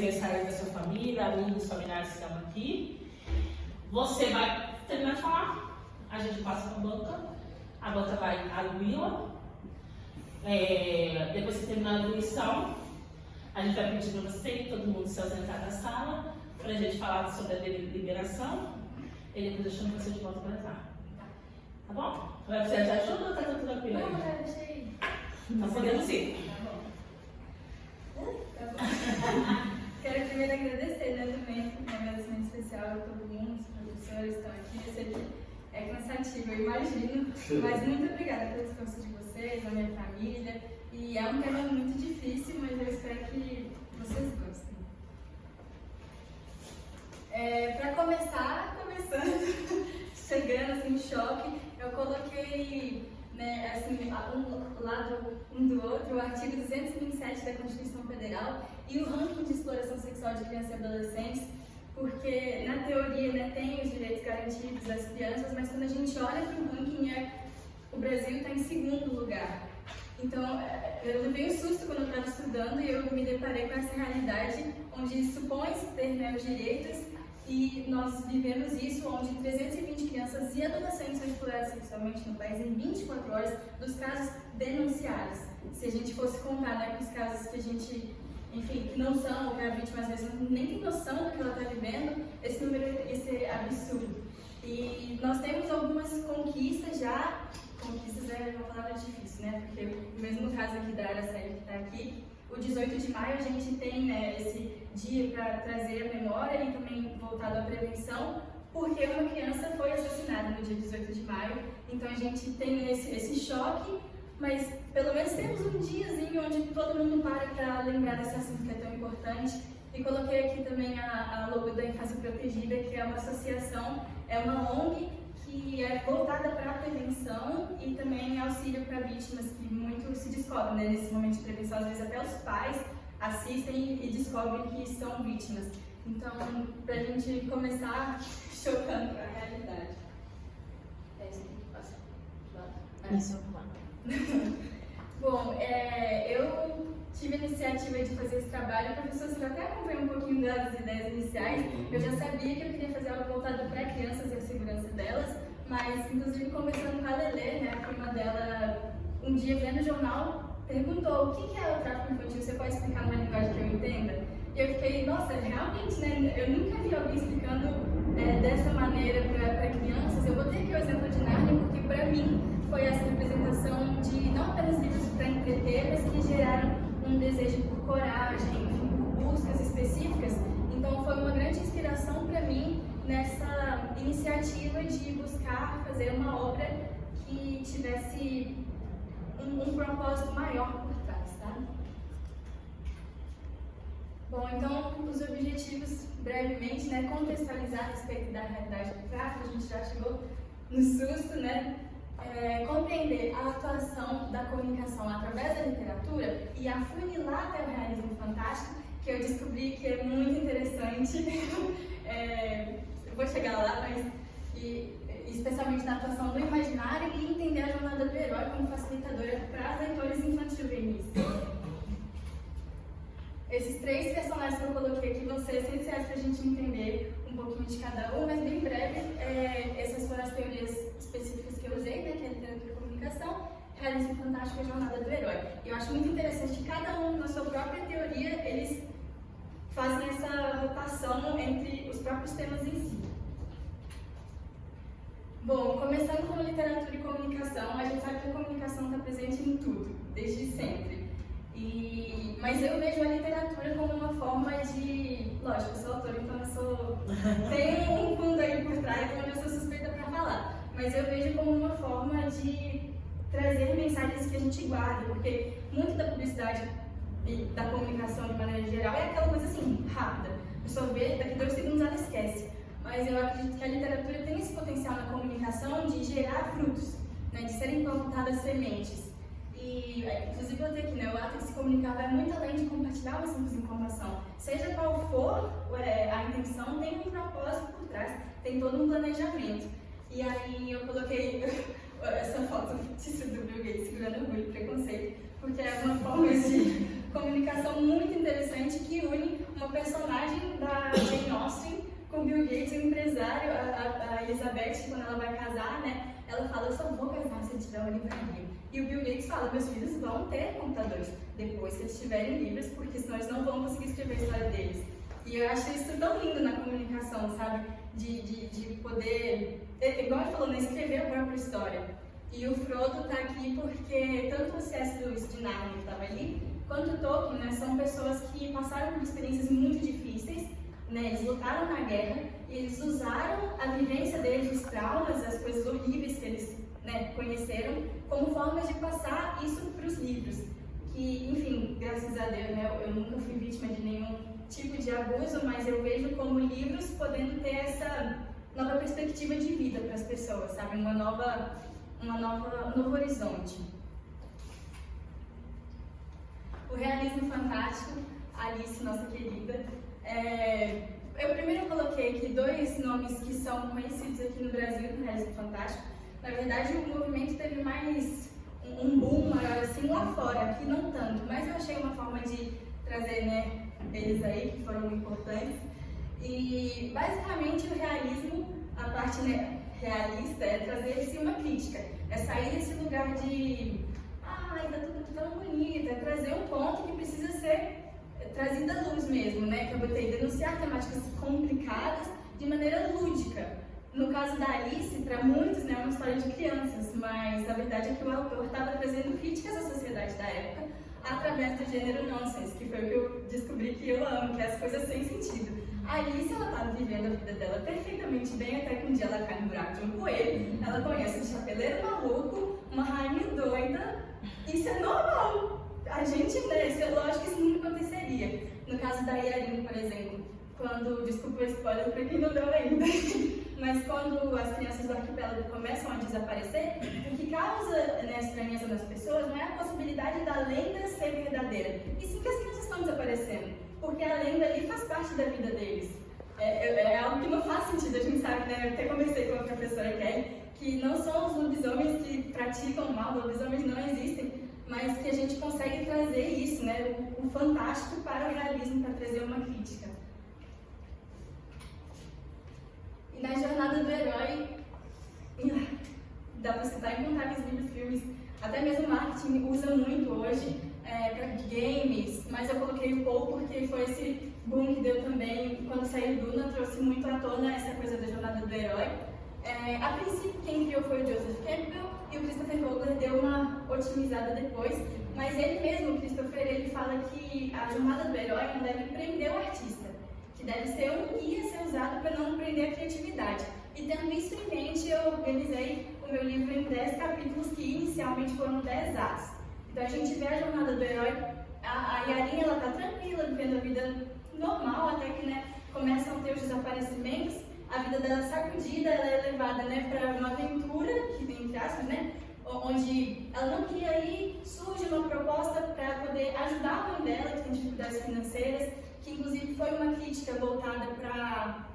aniversário da sua família, amigos, familiares que estão aqui. Você vai terminar de falar, a gente passa para a banca vai arguí-la. Depois que terminar a arguição, a gente vai pedir para você, todo mundo se ausentar da sala, para a gente falar sobre a deliberação, e depois deixando você de volta para cá. Tá bom? Vai precisar de ajuda ou tá tudo tranquilo aí? Não, já deixei. Então podemos ir. Tá bom. Quero primeiro agradecer, né, também, um agradecimento especial a todo mundo, os professores que estão aqui. Eu sei que é cansativo, eu imagino, mas muito obrigada pelo esforço de vocês, da minha família. E é um tema muito difícil, mas eu espero que vocês gostem. Para começar, chegando assim, em choque, eu coloquei, né, assim, um lado um do outro, o artigo 227 da Constituição Federal e o ranking de exploração sexual de crianças e adolescentes, porque na teoria, né, tem os direitos garantidos das crianças, mas quando a gente olha para o ranking, o Brasil está em segundo lugar. Então, eu levei um susto quando eu estava estudando e eu me deparei com essa realidade onde supõe-se ter, né, os direitos e nós vivemos isso onde 320 crianças e adolescentes são exploradas sexualmente no país em 24 horas dos casos denunciados. Se a gente fosse contar, né, com os casos que a gente, enfim, que não são, ou que a vítima às vezes nem tem noção do que ela está vivendo, esse número ia ser absurdo. E nós temos algumas conquistas já. Conquistas é uma palavra difícil, né? Porque mesmo no caso aqui da Araceli que está aqui, o 18 de maio a gente tem, né, esse dia para trazer a memória e também voltado à prevenção, porque uma criança foi assassinada no dia 18 de maio. Então a gente tem esse choque, mas pelo menos temos um diazinho onde todo mundo para lembrar desse assunto que é tão importante. E coloquei aqui também a logo da Infância Protegida, que é uma associação, é uma ONG que é voltada para a prevenção e também auxílio para vítimas, que muito se descobre, né, nesse momento de prevenção. Às vezes até os pais assistem e descobrem que são vítimas. Então, para a gente começar chocando a realidade. É isso que passa. Isso. Bom, eu tive a iniciativa de fazer esse trabalho. Professores que até acompanham um pouquinho das ideias iniciais, eu já sabia que eu queria fazer algo voltado para crianças e a segurança delas, mas inclusive conversando com a Lelê, né, a prima dela, um dia vendo o jornal, perguntou o que é o tráfico infantil, você pode explicar numa linguagem que eu entenda? E eu fiquei, nossa, realmente, né, eu nunca vi alguém explicando dessa maneira para crianças. Eu botei aqui o exemplo de Nárnia porque para mim foi essa representação de não apenas livros para entreter, mas que geraram um desejo por coragem, enfim, por buscas específicas. Então foi uma grande inspiração para mim nessa iniciativa de buscar fazer uma obra que tivesse um propósito maior por trás, tá? Bom, então os objetivos brevemente, né, contextualizar a respeito da realidade do tráfico, a gente já chegou no susto, né? Compreender a atuação da comunicação através da literatura e afunilar até o realismo fantástico, que eu descobri que é muito interessante. Eu vou chegar lá, mas especialmente na atuação do imaginário e entender a jornada do herói como facilitadora para leitores infanto-juvenis. Esses três personagens que eu coloquei aqui vão ser essenciais para a gente entender um pouquinho de cada um, mas bem breve, essas foram as teorias específicas que eu usei, né, que é literatura e comunicação, realismo fantástico e jornada do herói. E eu acho muito interessante que cada um, na sua própria teoria, eles fazem essa rotação entre os próprios temas em si. Bom, começando com literatura e comunicação, a gente sabe que a comunicação está presente em tudo, desde sempre. Mas eu vejo a literatura como uma forma de... Lógico, eu sou autora, então tenho um fundo aí por trás onde eu sou suspeita para falar. Mas eu vejo como uma forma de trazer mensagens que a gente guarda, porque muito da publicidade e da comunicação de maneira geral é aquela coisa assim, rápida. A pessoa vê, daqui 2 segundos ela esquece. Mas eu acredito que a literatura tem esse potencial na comunicação de gerar frutos, né, de serem plantadas sementes. E, inclusive, eu tenho aqui, né, o ato de se comunicar vai muito além de compartilhar uma simples informação. Seja qual for a intenção, tem um propósito por trás, tem todo um planejamento. E aí eu coloquei essa foto fictícia do Bill Gates segurando orgulho e preconceito, porque é uma forma de comunicação muito interessante que une uma personagem da Jane Austen com o Bill Gates, um empresário, a Elizabeth, quando ela vai casar, né? Ela fala, eu só vou casar se eu tiver uma livraria. E o Bill Gates fala, meus filhos vão ter computadores depois que eles tiverem livros, porque senão eles não vão conseguir escrever a história deles. E eu acho isso tão lindo na comunicação, sabe? De poder, igual ele falou, né? Escrever a própria história. E o Frodo tá aqui porque tanto o C.S. Lewis de Narnia, que estava ali, quanto o Tolkien, né? São pessoas que passaram por experiências muito difíceis, né? Eles lutaram na guerra e eles usaram a vivência deles, os traumas, as coisas horríveis que eles, né, conheceram, como formas de passar isso para os livros. Que, enfim, graças a Deus, né, eu nunca fui vítima de nenhum tipo de abuso, mas eu vejo como livros podendo ter essa nova perspectiva de vida para as pessoas, sabe? Um novo horizonte. O realismo fantástico, Alice, nossa querida. Eu primeiro coloquei aqui 2 nomes que são conhecidos aqui no Brasil do realismo fantástico. Na verdade, o movimento teve mais um boom maior assim lá fora, aqui não tanto, mas eu achei uma forma de trazer, né, eles aí que foram importantes. E basicamente o realismo, a parte, né, realista, é trazer uma crítica, é sair desse lugar de ainda tudo tão bonito, é trazer um ponto que precisa ser trazido à luz mesmo, né, que eu botei, denunciar temáticas complicadas de maneira lúdica. No caso da Alice, para muitos, né, é uma história de crianças, mas a verdade é que o autor estava trazendo críticas à sociedade da época através do gênero nonsense, que foi o que eu descobri que eu amo, que é as coisas sem sentido. A Alice, ela estava vivendo a vida dela perfeitamente bem, até que um dia ela cai no buraco de um coelho, ela conhece um chapeleiro maluco, uma rainha doida, isso é normal. A gente, né, isso é lógico que isso nunca aconteceria. No caso da Yarin, por exemplo, quando, desculpa o spoiler para quem não leu ainda, mas quando as crianças do arquipélago começam a desaparecer, o que causa, né, estranheza nas pessoas não é a possibilidade da lenda ser verdadeira, e sim que as crianças estão desaparecendo, porque a lenda ali faz parte da vida deles. É algo que não faz sentido, a gente sabe, né? Eu até conversei com a professora Kelly, que não são os lobisomens que praticam mal, lobisomens não existem, mas que a gente consegue trazer isso, né, o fantástico para o realismo, para trazer uma crítica. E na jornada do herói, dá para citar incontáveis livros, filmes, até mesmo marketing usa muito hoje para games, mas eu coloquei o Paul porque foi esse boom que deu também, quando saiu Duna, trouxe muito à tona essa coisa da jornada do herói. A princípio, quem criou foi o Joseph Campbell e o Christopher Vogler deu uma otimizada depois, mas ele mesmo, o Christopher, ele fala que a jornada do herói não deve prender o artista, que deve ser um guia a ser usado para não prender a criatividade. E tendo isso em mente, eu organizei o meu livro em 10 capítulos que inicialmente foram 10 atos. Então a gente vê a jornada do herói, a Yarin, ela tá tranquila, vivendo a vida normal, até que, né, começam a ter os desaparecimentos, a vida dela é sacudida, ela é levada, né, para uma aventura, que tem entre aspas, né, onde ela não queria ir, surge uma proposta para poder ajudar a mãe dela, que tem dificuldades financeiras, que inclusive foi uma crítica voltada para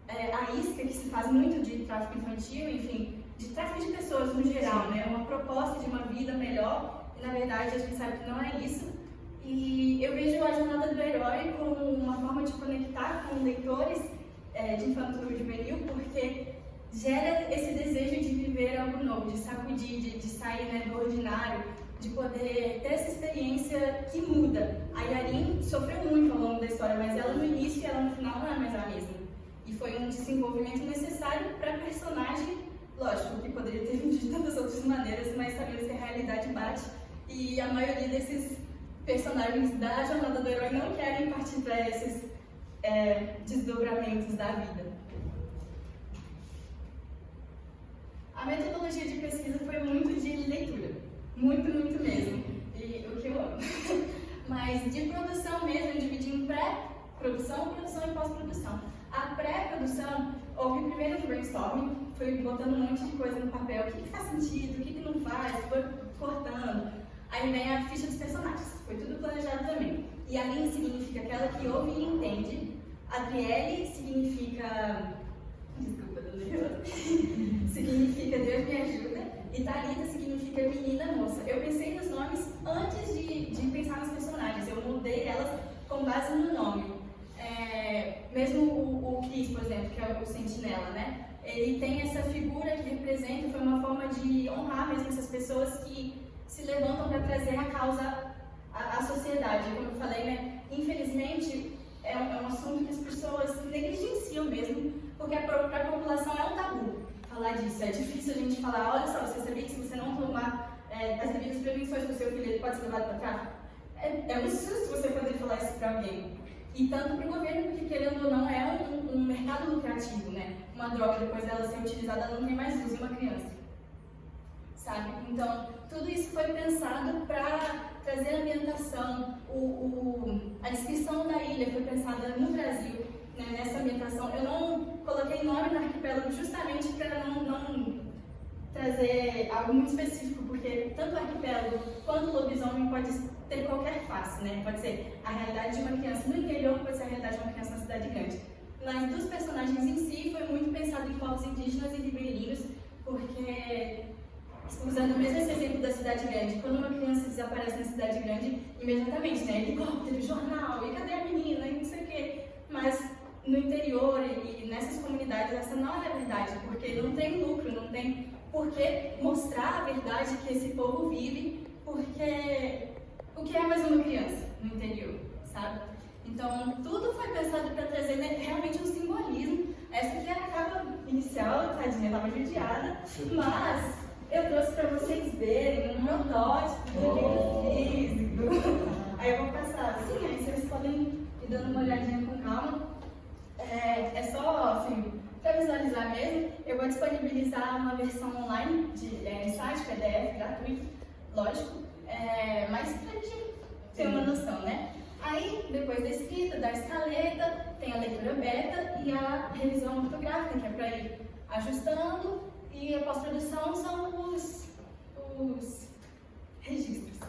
a isca, que se faz muito de tráfico infantil, enfim, de tráfico de pessoas no geral, né, uma proposta de uma vida melhor, e na verdade a gente sabe que não é isso. E eu vejo a jornada do herói como uma forma de conectar com leitores de infantil e juvenil, porque gera esse desejo de viver algo novo, de sacudir, de sair, né, do ordinário, de poder ter essa experiência que muda. A Yarin sofreu muito ao longo da história, mas ela no início e ela no final não é mais a mesma. E foi um desenvolvimento necessário para a personagem, lógico, que poderia ter vindo de tantas outras maneiras, mas sabemos que a realidade bate e a maioria desses personagens da jornada do herói não querem partir para esses desdobramentos da vida. A metodologia de pesquisa foi muito de leitura, muito mesmo, e o que eu amo. Mas de produção mesmo, eu dividi em pré-produção, produção e pós-produção. A pré-produção, houve primeiro um brainstorming, fui botando um monte de coisa no papel, o que faz sentido, o que não faz, foi cortando. Aí vem a ficha dos personagens, foi tudo planejado também. E a Aline significa aquela que ouve e entende. Adriele significa... Desculpa, Dona significa Deus me ajuda. E Thalita significa menina moça. Eu pensei nos nomes antes de pensar nas personagens. Eu moldei elas com base no nome. mesmo o Chris, por exemplo, que é o sentinela, né? Ele tem essa figura que representa, foi uma forma de honrar mesmo essas pessoas que se levantam para trazer a causa à sociedade. Como eu falei, né? Infelizmente, é um assunto que as pessoas negligenciam mesmo, porque para a população é um tabu falar disso. É difícil a gente falar, olha só, você sabia que se você não tomar as devidas prevenções para o seu filho, ele pode ser levado para cá? É um susto você poder falar isso para alguém. E tanto para o governo, porque querendo ou não, é um mercado lucrativo, né? Uma droga, depois dela ser utilizada, ela não tem mais uso em uma criança. Sabe? Então, tudo isso foi pensado para trazer ambientação. A descrição da ilha foi pensada no Brasil, né, nessa ambientação. Eu não coloquei nome no arquipélago justamente para não trazer algo muito específico, porque tanto o arquipélago quanto o lobisomem pode ter qualquer face, né? Pode ser a realidade de uma criança no interior, pode ser a realidade de uma criança na cidade grande. Mas dos personagens em si, foi muito pensado em povos indígenas e ribeirinhos, porque, usando mesmo esse exemplo da cidade grande, quando uma criança desaparece na cidade grande, imediatamente, né? Helicóptero, jornal, e cadê a menina, e não sei o quê. Mas no interior e nessas comunidades, essa não é a verdade, porque não tem lucro, não tem por que mostrar a verdade que esse povo vive, porque o que é mais uma criança no interior, sabe? Então, tudo foi pensado para trazer, né, realmente um simbolismo. Essa aqui era a capa inicial, tadinha, estava judiada, mas eu trouxe para vocês verem um protótipo de livro físico. Aí eu vou passar assim, aí vocês podem ir dando uma olhadinha com calma. É só, assim, para visualizar mesmo, eu vou disponibilizar uma versão online de site, PDF, gratuito, lógico, mas para a gente ter uma noção, né? Aí, depois da escrita, da escaleta, tem a leitura beta e a revisão ortográfica, que é para ir ajustando, e a pós-produção são os registros.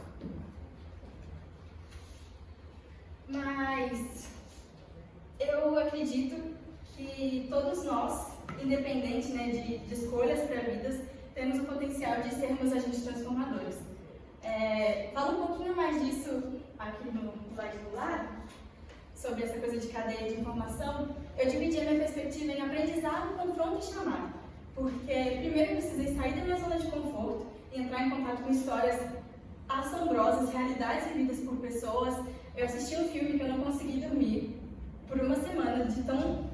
Mas eu acredito que todos nós, independente, né, de escolhas previdas, temos o potencial de sermos agentes transformadores. Fala um pouquinho mais disso aqui no slide do lado, sobre essa coisa de cadeia de informação. Eu dividi a minha perspectiva em aprendizado, confronto e chamado. Porque primeiro eu precisei sair da minha zona de conforto e entrar em contato com histórias assombrosas, realidades vividas por pessoas. Eu assisti um filme que eu não consegui dormir por uma semana, de tão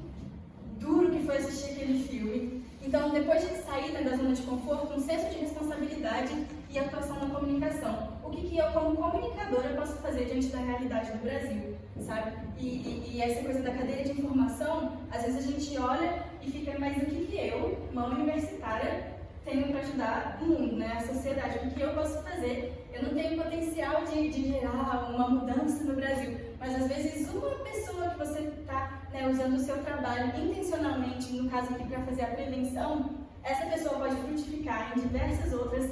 duro que foi assistir aquele filme. Então, depois de sair da zona de conforto, um senso de responsabilidade e atuação na comunicação. O que eu, como comunicadora, posso fazer diante da realidade do Brasil, sabe? E essa coisa da cadeia de informação, às vezes a gente olha e fica, mas o que eu, uma universitária, tenho para ajudar o mundo, né? A sociedade? O que eu posso fazer? Eu não tenho potencial de gerar uma mudança no Brasil, mas às vezes uma pessoa que você está, né, usando o seu trabalho intencionalmente, no caso aqui para fazer a prevenção, essa pessoa pode frutificar em diversas outras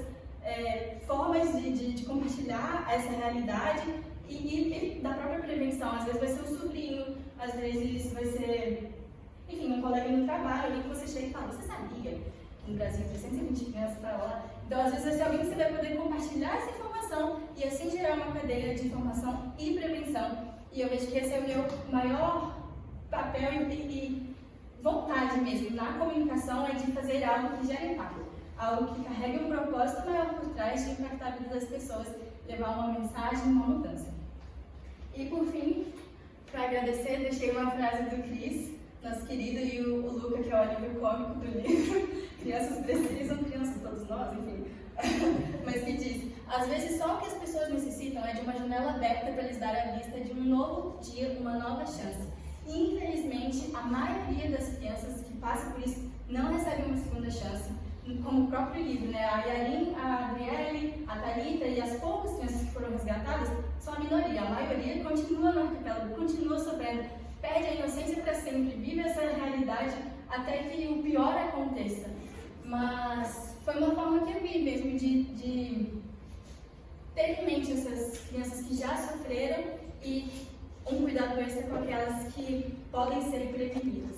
formas de compartilhar essa realidade e da própria prevenção. Às vezes vai ser um sobrinho, às vezes vai ser, enfim, um colega no trabalho, alguém que você chega e fala, você sabia que no Brasil 320 crianças para lá? Então, às vezes vai ser alguém que você vai poder compartilhar essa informação e assim gerar uma cadeia de informação e prevenção. E eu vejo que esse é o meu maior papel e vontade mesmo na comunicação, é de fazer algo que gere impacto, algo que carregue um propósito maior por trás de impactar a vida das pessoas, levar uma mensagem, uma mudança. E por fim, para agradecer, deixei uma frase do Chris, nosso querido, e o Luca, que é o alívio cômico do livro. Crianças precisam, crianças todos nós, enfim. Mas que diz, às vezes só o que as pessoas necessitam é de uma janela aberta para lhes dar a vista de um novo dia, uma nova chance. E, infelizmente, a maioria das crianças que passam por isso não recebem uma segunda chance. Como o próprio livro, né? A Yarin, a Adriele, a Thalita e as poucas crianças que foram resgatadas são a minoria. A maioria continua no arquipélago, continua sofrendo, perde a inocência para sempre, vive essa realidade até que o pior aconteça. Mas foi uma forma que eu vi mesmo de ter em mente essas crianças que já sofreram e um cuidado extra com aquelas que podem ser prevenidas.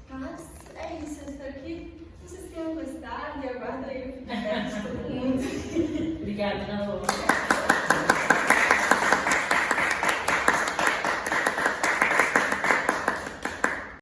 Mas é isso, eu espero que vocês tenham gostado e aguardo aí o feedback de todo mundo. Obrigada, Ana Lúcia.